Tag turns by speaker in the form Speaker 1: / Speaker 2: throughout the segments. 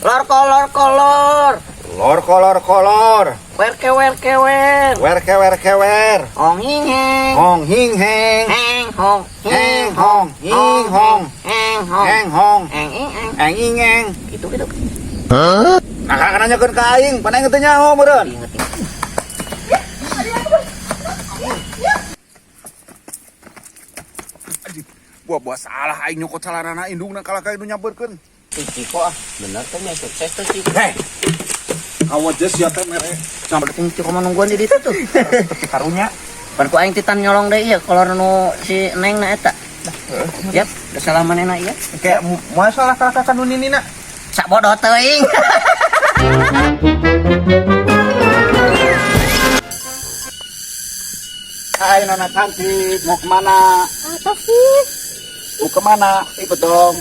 Speaker 1: Lor kolor kolor.
Speaker 2: Lor kolor kolor.
Speaker 1: Wer kewer kewer.
Speaker 2: Wer kewer kewer.
Speaker 1: Hong hing heng.
Speaker 2: Hong hing heng.
Speaker 1: Heng hong.
Speaker 2: Heng hong. Hing hong.
Speaker 1: Heng hong.
Speaker 2: Heng hong.
Speaker 1: Heng ing eng.
Speaker 2: Eng ing eng.
Speaker 1: Gitu gitu.
Speaker 2: Nah kan nanyakeun ka aing, pan aing teu nyaho meureun.
Speaker 1: Ingat.
Speaker 2: Buah salah aing nyokot salarana indungna kala ka nu nyampeurkeun.
Speaker 1: Ciko ah, bener tuh nya sukses tuh Ciko.
Speaker 2: Heh. Awas jas ya teh mere.
Speaker 1: Sampai Ciko menungguan di ditu tuh.
Speaker 2: Karunya.
Speaker 1: Pan ku aing titan nyolong deui ieu kolor nu si Neng na eta. Yap, da salah manehna ieu.
Speaker 2: Kayak moal salah kakak nu ninina.
Speaker 1: Sak bodoh teuing.
Speaker 2: Hai nona cantik, mau kemana?
Speaker 3: Apa sih?
Speaker 2: Mau kemana? Ikut dong.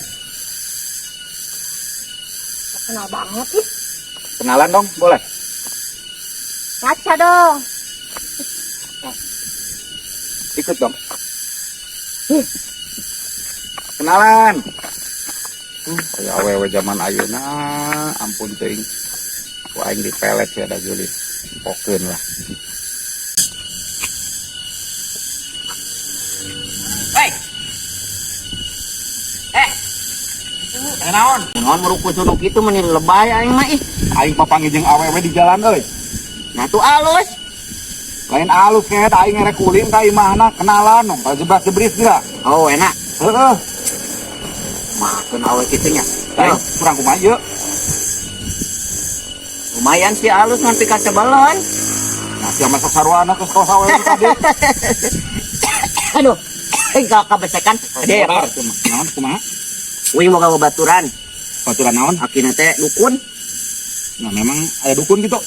Speaker 3: Kenal banget sih.
Speaker 2: Kenalan dong, boleh?
Speaker 3: Ngaca dong.
Speaker 2: Ikut dong. Kenalan. Kayak awewe zaman ayeuna, ampun teuing. Ku aing dipelet ya da Juli. Pokeun lah.
Speaker 1: Hei. Naon? Naon meruku sunuk itu meni lebay aing mah ih.
Speaker 2: Aing papanggih jeung awewe di jalan euy.
Speaker 1: Nah tuh alus.
Speaker 2: Lain alus kayak aing ngerek ulin ka imahna kenalan dong. Ka jebak-jebris geura.
Speaker 1: Oh enak.
Speaker 2: Heeh.
Speaker 1: Makan awe kitunya.
Speaker 2: Aing kurang kumaha ieu.
Speaker 1: Lumayan sih alus ngan pika sebelan.
Speaker 2: Nah, sia masak sarwana geus kos awewe tadi.
Speaker 1: Aduh. Gak kabesekan. Ade ya.
Speaker 2: Naon kumaha?
Speaker 1: Uing boga babaturan.
Speaker 2: Baturan naon?
Speaker 1: Akina teh dukun.
Speaker 2: Nah, memang ada dukun gitu.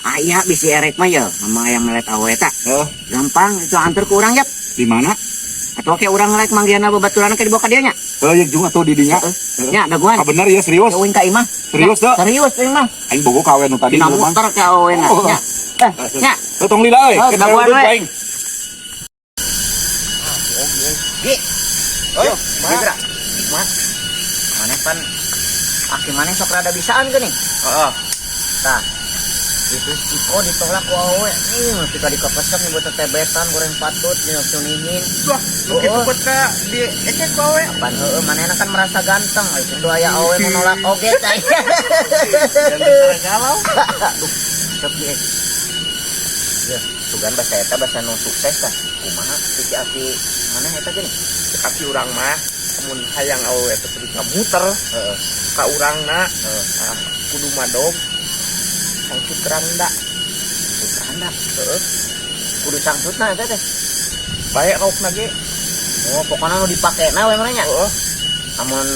Speaker 1: Aya bisi erek mah ya sama yang melet awe eta. Gampang itu antar ke urang ya.
Speaker 2: Di mana?
Speaker 1: Atau kayak urang ngelek manggiana babaturan ke dibawa ka dieu nya.
Speaker 2: Yeuk juga tuh di dinya.
Speaker 1: Nya daguan.
Speaker 2: Ah bener ya serius.
Speaker 1: Uing ka imah.
Speaker 2: Serius dah.
Speaker 1: Serius uing mah.
Speaker 2: Aing bogo kawe nu tadi
Speaker 1: Dina
Speaker 2: di rumah.
Speaker 1: muter ka awe na. Nya. Nya.
Speaker 2: Tong lila euy.
Speaker 1: Oh, daguan we.
Speaker 2: Aing.
Speaker 1: Gi. Ayo, gerak. Hikmat. Maneh pan aki maneh sok rada bisaan geuning. Heeh. Tah. Itu Ciko ditolak ku awe. Nih, masih ka dikepesek nih buat tetebetan goreng patut jeung cunihin.
Speaker 2: Wah, lu kitu buat ka di ecek ku awe.
Speaker 1: Apaan heueuh manehna kan merasa ganteng. Itu aya awe menolak oge teh.
Speaker 2: Dan galau.
Speaker 1: Aduh, sepi eh. Ya, sugan bahasa eta bahasa nu sukses tah. Kumaha si aki maneh eta geuning?
Speaker 4: Kaki urang mah mun hayang awewe teh kudu muter ka urangna kudu madog sangcut randa
Speaker 1: Randa. Kudu sangtutna eta teh.
Speaker 4: bae rokna ge
Speaker 1: Oh, pokoknya nu dipakena we manehnya. Amun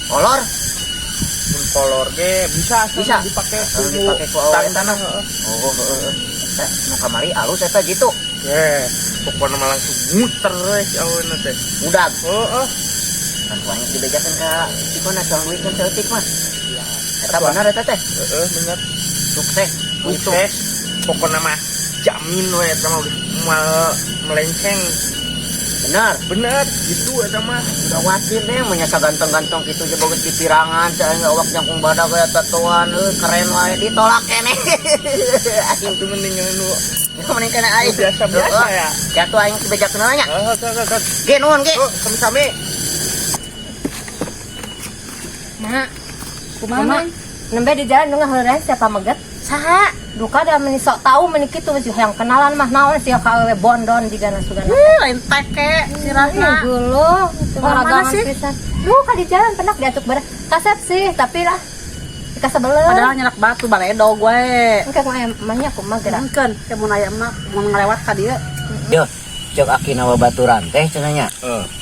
Speaker 1: kolor
Speaker 4: mun kolor ge bisa dipake
Speaker 1: dipake ku awe eta nah. Oh, heeh. Nu kamari alus eta gitu.
Speaker 4: pokona mah langsung muter we si awewe teh
Speaker 1: Udag.
Speaker 4: heeh
Speaker 1: Kan kuanya dibejakeun ka Cikona jeung duitkeun teutik mah. Eta bener eta teh.
Speaker 4: bener
Speaker 1: Sukses.
Speaker 4: sukses pokona mah jamin we eta mah moal melenceng
Speaker 1: Bener.
Speaker 4: gitu eta mah
Speaker 1: Udah watir deh menyasa ganteng-ganteng gitu aja bagus pirangan cai enggak awak jangkung badak kayak tatuan keren wae ditolak keneh. Asing
Speaker 4: itu mending nu
Speaker 1: mending kena aing
Speaker 4: biasa ya
Speaker 1: ya tuh aing bejakeun nya.
Speaker 4: kan
Speaker 1: Ge nuhun ge.
Speaker 4: sami-sami
Speaker 3: Nah, kumaha? Nembe di jalan dengah heureuy siapa meget? Saha? Duka da meni sok tahu meni kitu masih yang kenalan mah naon sih ka awewe bondon digana sugana.
Speaker 1: Lain teke
Speaker 3: Sirahna. Geuleuh,
Speaker 1: Mana sih?
Speaker 3: pisan. Duh, di jalan pernah diatuk bara. Kasep sih, tapi lah ka sebeleuh.
Speaker 5: Padahal nyelak batu baledog we.
Speaker 3: Engke mah emangnya kumaha geura.
Speaker 5: Mungkin teh mun aya mah mun ngalewat ka dieu.
Speaker 1: Yo, cek akina babaturan teh cenah nya.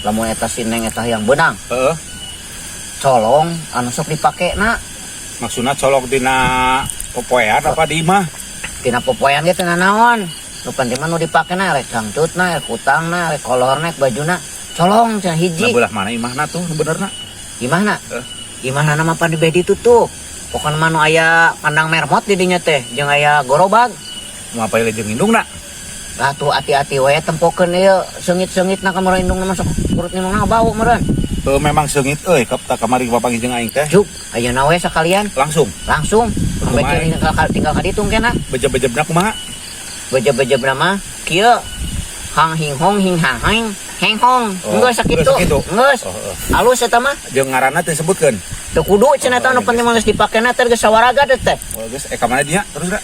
Speaker 1: Lamun eta si Neng eta yang benang. Colong anu sok dipakena.
Speaker 2: Maksudna colok dina popoean apa di imah?
Speaker 1: Tina popoyan ge teh naon. Nu penting mah nu dipakena rek sangtutna, rek kutangna, rek kolorna, rek bajuna. Colong cenah hiji.
Speaker 2: Nah belah mana imahna tuh benerna?
Speaker 1: Gimana? Gimana nama pan di bedi tutup? Pokoknya mah nu aya kandang mermot di dinya teh, jeung aya gorobag.
Speaker 2: Mau apa jeung indungna?
Speaker 1: Lah tuh hati-hati we tempokeun ieu seungit-seungitna ka meureun indungna masuk urut indungna bau meureun.
Speaker 2: Memang seungit tak kamari bapak jeung aing teh.
Speaker 1: Juk, ayeuna we sekalian
Speaker 2: Langsung
Speaker 1: langsung
Speaker 2: Kumaha?
Speaker 1: tinggal ka ditung kenna.
Speaker 2: bejeb-bejebna kumaha?
Speaker 1: Beje-beje nama kieu hang hing hong hing hang hang heng hong geus sakitu
Speaker 2: geus sakitu.
Speaker 1: geus alus eta mah
Speaker 2: Jeung ngaranna teh sebutkeun.
Speaker 1: teu kudu cenah teh anu penting mah geus dipakena teh geus sawaraga teh.
Speaker 2: Geus ka mana dia? Terus da.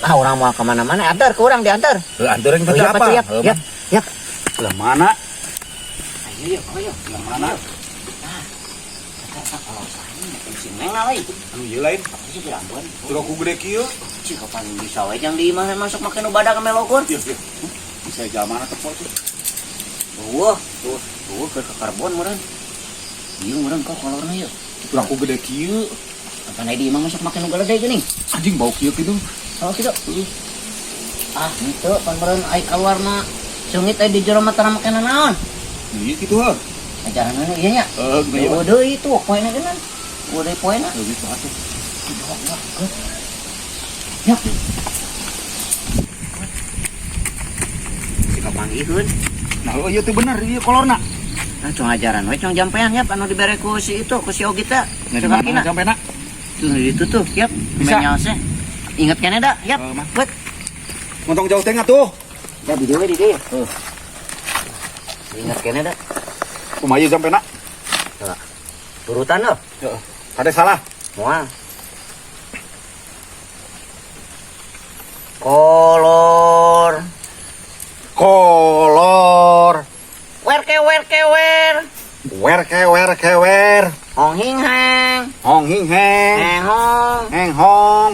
Speaker 1: Ah urang moal ka mana-mana antar ke urang diantar.
Speaker 2: Antureun
Speaker 1: Oh,
Speaker 2: teh
Speaker 1: iya,
Speaker 2: apa?
Speaker 1: patuh, ya. Ya.
Speaker 2: Lah mana?
Speaker 1: Ayo ayo
Speaker 2: Lah mana?
Speaker 1: sing neng euy.
Speaker 2: Anu ieu lain.
Speaker 1: Ieu Cirebon.
Speaker 2: Turoku gede kieu.
Speaker 1: Cik kapan bisa we jang di imah masuk make nu badak ka melogor.
Speaker 2: Ieu. Bisa jamana tepol tuh.
Speaker 1: Tuh ke karbon meureun. Ieu meureun kok kolorna ieu.
Speaker 2: Turoku gede kieu.
Speaker 1: Kapan di imah masuk make nu galedai geuning.
Speaker 2: Anjing bau kieu kitu.
Speaker 1: Oh gitu. Ah, itu pan meureun ai kaluarna sungit ai di jero mata make naon.
Speaker 2: Ieu kitu heuh.
Speaker 1: Ajaran anu ieu nya.
Speaker 2: Geueuh.
Speaker 1: Deui itu poena geunan. Deui poena.
Speaker 2: Gitu atuh.
Speaker 1: Ya. Si kapanggihkeun.
Speaker 2: Nah, ieu teh bener ieu kolorna.
Speaker 1: Nah, cung ajaran we cung jampean ya anu dibere ku si itu ku si Ogi teh.
Speaker 2: Nah, di mana sampai nak?
Speaker 1: Tuh itu tuh, yap.
Speaker 2: Bisa.
Speaker 1: Menyalse. Ingat kene da, yap.
Speaker 2: Mah.
Speaker 1: Buat.
Speaker 2: Montong jauh tengah tuh.
Speaker 1: Da di dieu we di dieu. Ingat kene da.
Speaker 2: Kumaha ieu sampai nak?
Speaker 1: Turutan lo.
Speaker 2: Ada salah.
Speaker 1: Moal. Kolor.
Speaker 2: Kolor.
Speaker 1: Wer kewer.
Speaker 2: Wer.
Speaker 1: Hong hing hang.
Speaker 2: Hong hing heng.
Speaker 1: Heng hong.
Speaker 2: Heng hong.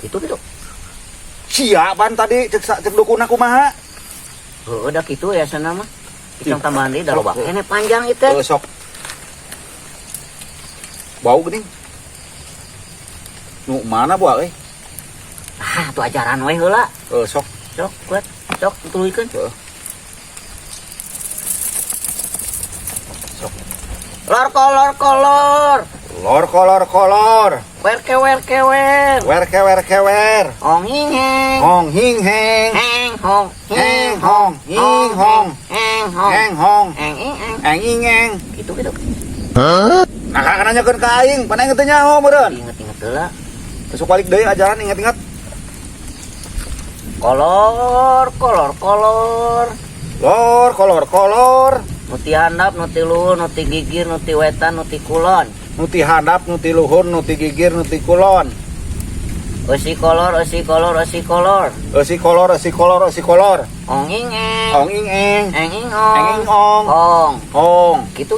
Speaker 1: Gitu.
Speaker 2: Siapan tadi cek dukuna kumaha?
Speaker 1: Udah gitu ya sana mah. Ikang tambahan deui da loba. Kene panjang itu.
Speaker 2: Sok. Bau geuning. Nu mana buah euy?
Speaker 1: Ah, tuh ajaran we heula.
Speaker 2: Sok.
Speaker 1: Sok, kuat. Sok tuluykeun. Lor kolor.
Speaker 2: Kolor.
Speaker 1: Wer kewer.
Speaker 2: Wer.
Speaker 1: Hong hing heng.
Speaker 2: Hong hing heng.
Speaker 1: Heng hong.
Speaker 2: Heng hong. Hing hong.
Speaker 1: Heng hong.
Speaker 2: Heng hong.
Speaker 1: Heng ing eng.
Speaker 2: Eng ing eng.
Speaker 1: Gitu.
Speaker 2: Nah, kana nanyakeun ka aing, pana aing teh nyaho meureun.
Speaker 1: Ingat heula.
Speaker 2: Besok balik deui ajaran ingat-ingat.
Speaker 1: Kolor.
Speaker 2: Kolor.
Speaker 1: Nuti handap, nuti luhur, nuti gigir, nuti wetan, nuti kulon.
Speaker 2: Nuti handap, nuti luhur, nuti gigir, nuti kulon.
Speaker 1: Eusi kolor.
Speaker 2: Eusi kolor.
Speaker 1: Ong ing eng.
Speaker 2: Ong ing eng.
Speaker 1: Eng ing
Speaker 2: Eng ing
Speaker 1: ong.
Speaker 2: ong.
Speaker 1: Ong. Gitu.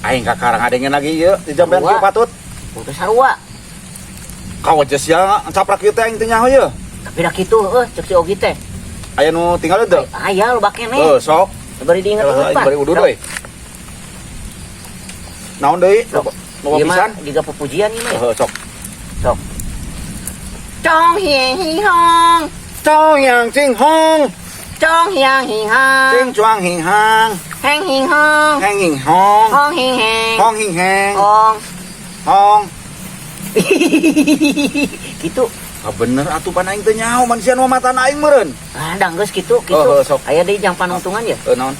Speaker 2: Aing kakarang adengeun lagi ieu di jampean
Speaker 1: Sarua.
Speaker 2: kieu patut.
Speaker 1: Udah sarua.
Speaker 2: Kawajes ya caprak kieu teh aing teh nyaho ieu.
Speaker 1: Tapi dah gitu, cek si Ogi teh.
Speaker 2: Aya nu tinggal teu?
Speaker 1: Aya lo bakene.
Speaker 2: Sok.
Speaker 1: Bari diinget-inget
Speaker 2: Aing
Speaker 1: Pak.
Speaker 2: bari udud euy. Naon deui?
Speaker 1: Sok.
Speaker 2: Loba
Speaker 1: Ieu mah
Speaker 2: pisan.
Speaker 1: juga pepujian ini.
Speaker 2: Sok.
Speaker 1: Chong hiang hi hong.
Speaker 2: Cong yang cing hong,
Speaker 1: Chong hiang hi hang.
Speaker 2: cing cuang hing hang,
Speaker 1: Heng hi hong.
Speaker 2: heng hing hong,
Speaker 1: Hong hi heng.
Speaker 2: hong hing heng,
Speaker 1: Hong.
Speaker 2: hong.
Speaker 1: Gitu.
Speaker 2: Ah bener atuh pan aing teh nyaho manusia nu mata aing meureun.
Speaker 1: Ah, danggeus gitu.
Speaker 2: Sok.
Speaker 1: Aya deui jang panungtungan ya.
Speaker 2: Naon?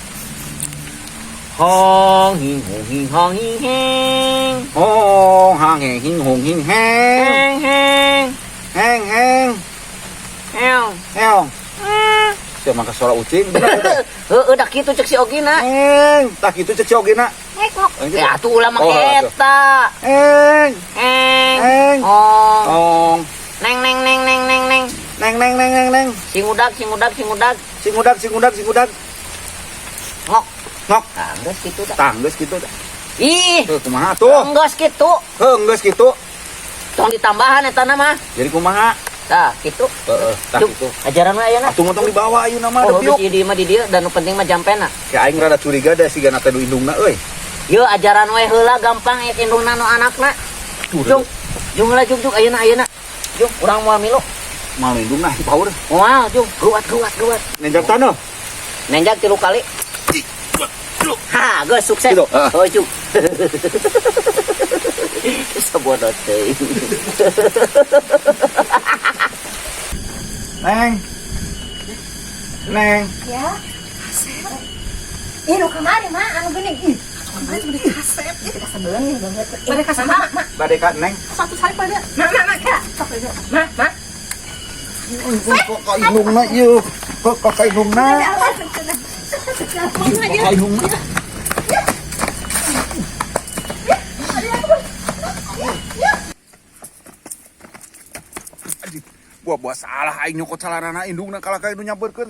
Speaker 1: Hong hing hong hing heng.
Speaker 2: Hong hang heng hing hong hing heng,
Speaker 1: Heng.
Speaker 2: heng heng,
Speaker 1: Heong.
Speaker 2: heong. Sia mangka suara ucing bener eta.
Speaker 1: Heeh, dah kitu cek si Ogi na.
Speaker 2: Heng, tah kitu cek ogena.
Speaker 1: Ya atuh ulah make
Speaker 2: Oh, atuh.
Speaker 1: eta.
Speaker 2: Heng,
Speaker 1: Heng.
Speaker 2: heng,
Speaker 1: Hong.
Speaker 2: hong.
Speaker 1: Neng.
Speaker 2: Neng.
Speaker 1: Sing udag.
Speaker 2: Sing udag.
Speaker 1: Ngok.
Speaker 2: Ngok.
Speaker 1: Nah, geus kitu dah.
Speaker 2: Tah geus kitu tah.
Speaker 1: Ih,
Speaker 2: Kumaha tuh?
Speaker 1: geus kitu.
Speaker 2: Geus kitu.
Speaker 1: Tong ditambahan eta na mah.
Speaker 2: Jadi kumaha?
Speaker 1: Tah, kitu.
Speaker 2: Tah
Speaker 1: Cuk,
Speaker 2: kitu.
Speaker 1: ajaran mah ayeuna.
Speaker 2: Atuh motong di bawah ayeuna mah
Speaker 1: Oh,
Speaker 2: da
Speaker 1: geus di mah di dieu dan nu penting mah jampena.
Speaker 2: Kayak aing rada curiga da sigana teh nu indungna euy.
Speaker 1: Yeuh, ajaran we heula gampang ek indungna nu anakna. Jung juk ayeuna. Jung, urang moal milu.
Speaker 2: Malu indungna power.
Speaker 1: Moal, jung, ruat.
Speaker 2: Nenjak taneuh.
Speaker 1: Nenjak 3 kali. Ha, geus sukses.
Speaker 2: Gitu,
Speaker 1: Oh, jung. Sabodo teh.
Speaker 2: Neng.
Speaker 3: Ya. Ih, nu kamari mah anu geuning. Ih, kamari gede kaset. Itu kasebelan nih banget. Bade kaset mah.
Speaker 2: Bade ka Neng.
Speaker 5: Satu sari pada.
Speaker 3: Mah, kira. Sok aja. Mah.
Speaker 2: Kok kainungna ieu? Kok kainungna? Kainungna. Buah salah aing nyokot salarana indungna kala ka nu nyampeurkeun.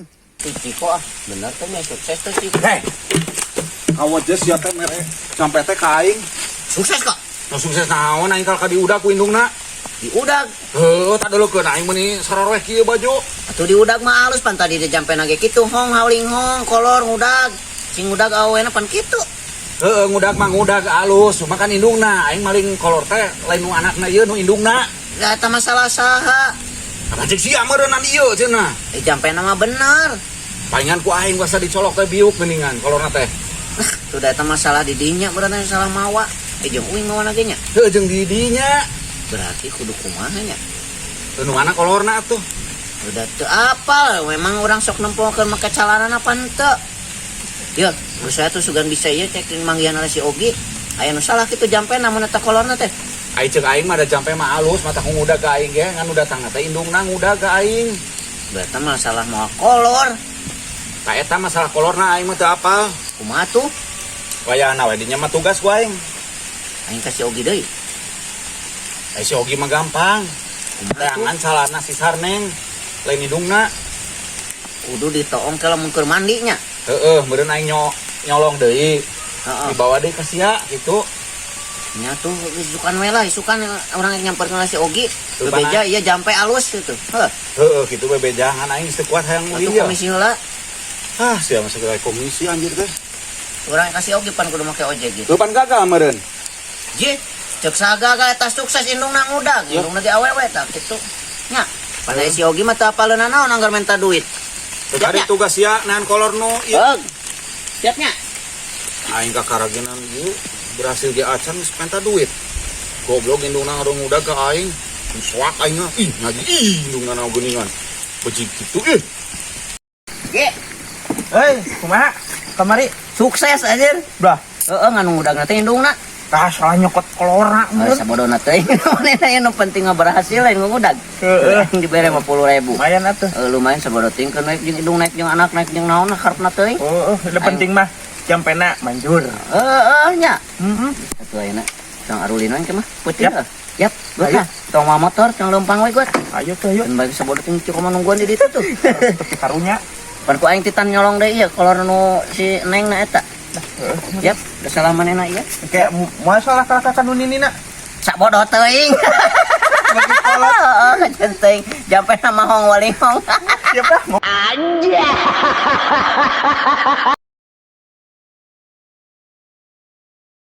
Speaker 1: Ciko ah, bener tuh nya sukses tuh Ciko.
Speaker 2: Heh. Awas geus ya teh mere sampai teh ka aing.
Speaker 1: Sukses kok.
Speaker 2: Nu sukses naon aing kala ka diudag ku indungna.
Speaker 1: Diudag.
Speaker 2: Heuh, tadeulekeun aing meuni saroreh kieu baju.
Speaker 1: Atuh diudag mah alus pan tadi dijampe nage kitu hong hauling hong kolor ngudag. Sing ngudag awena pan kitu.
Speaker 2: Heeh, ngudag mah ngudag alus, cuma kan indungna aing maling kolor teh lain nu anakna ieu nu indungna.
Speaker 1: Gak ada masalah saha.
Speaker 2: Cek sia meureunnan ieu cenah.
Speaker 1: Jampe nama bener.
Speaker 2: Palingan ku aing basa dicolok teh biuk mendingan kolorna teh.
Speaker 1: Sudah ada masalah di dinya berarti salah mawa. Jeung uing mawa nage nya.
Speaker 2: Heuh jeung di dinya.
Speaker 1: Berarti kudu kumaha nya.
Speaker 2: Nu mana kolorna atuh?
Speaker 1: Udah teu apal, memang orang sok nempokeun make calanana pan teu. Yeuh, menurut saya tuh sugan bisa ieu cek manggihan si Ogi. Aya nu salah kitu jampe namun eta kolorna teh.
Speaker 2: Aing cek aing mah da jampe mah alus, mata ku ngudag ka aing ge, ngan nu datangna teh indungna ngudag ka aing.
Speaker 1: Berarti masalah mau kolor.
Speaker 2: Ka eta masalah kolorna aing mah teu apal.
Speaker 1: Kumaha tuh?
Speaker 2: Wayahna we dinya mah tugas ku aing.
Speaker 1: Aing kasih Ogi deui.
Speaker 2: Ai si Ogi mah gampang. Teangan salahna si Sarneng, lain indungna.
Speaker 1: Kudu ditoong ke lamun keur mandi nya.
Speaker 2: Heeh, meureun aing nyolong deui.
Speaker 1: Heeh.
Speaker 2: Dibawa deui ka sia kitu.
Speaker 1: Nya tuh isukan we lah, isukan orang yang nyamperkeun si Ogi.
Speaker 2: Tuh,
Speaker 1: Bebeja ieu jampe alus gitu. Heuh.
Speaker 2: Heeh, kitu we bejangan aing teu kuat hayang
Speaker 1: Atuh
Speaker 2: mulia.
Speaker 1: komisi heula.
Speaker 2: Ah, sia mah segala komisi anjir teh.
Speaker 1: Urang kasih Ogi pan kudu make ojek gitu.
Speaker 2: Lu pan gagal meureun.
Speaker 1: Ji, cek sagaga eta sukses indungna ngudag, indungna ge awewe tah kitu. Nya, pada si Ogi mah teu apaleun naon anggar minta duit.
Speaker 2: Tadi tugas sia nahan kolor nu ieu.
Speaker 1: Heug. Siapnya.
Speaker 2: Aing ka karagenan ieu berhasil ge acan geus penta duit. Goblok indungna ngarung ngudag ka aing. Suak aing mah ih ngaji indungna na geuningan. Bejig kitu ih.
Speaker 1: Ge,
Speaker 4: Hei, kumaha? Kamari.
Speaker 1: sukses anjir.
Speaker 4: Bah,
Speaker 1: Heeh, nganu ngudag teh indungna.
Speaker 4: tah salah nyokot kolorna mun.
Speaker 1: Sabodona teh. Manehna anu penting berhasil lain ngudag.
Speaker 4: Heeh.
Speaker 1: Aing dibere 50.000.
Speaker 4: Lumayan atuh.
Speaker 1: Lumayan sabodo tingkeun naik jeung indung naik jeung anak naik jeung naon karepna teuing.
Speaker 4: Oh, udah penting mah jampena manjur.
Speaker 1: Nya.
Speaker 4: Heeh.
Speaker 1: Atuh ayeuna tong arulinan ke mah. Putih.
Speaker 4: Yap.
Speaker 1: Yap,
Speaker 4: Ayo.
Speaker 1: betul. Tong mah motor, tong lempang we gue.
Speaker 4: Ayo tuh, ayo.
Speaker 1: Dan bagi sabodo ting cukup nungguan di ditu tuh.
Speaker 4: Karunya.
Speaker 1: Pan ku aing titan nyolong deui ieu kolor nu si Neng na eta. Yap, da salah manehna ieu.
Speaker 4: Kayak masalah kakak nuninina.
Speaker 1: Sabodo teuing. Heeh, centeng. Jampe nama hong waling hong.
Speaker 4: Siapa?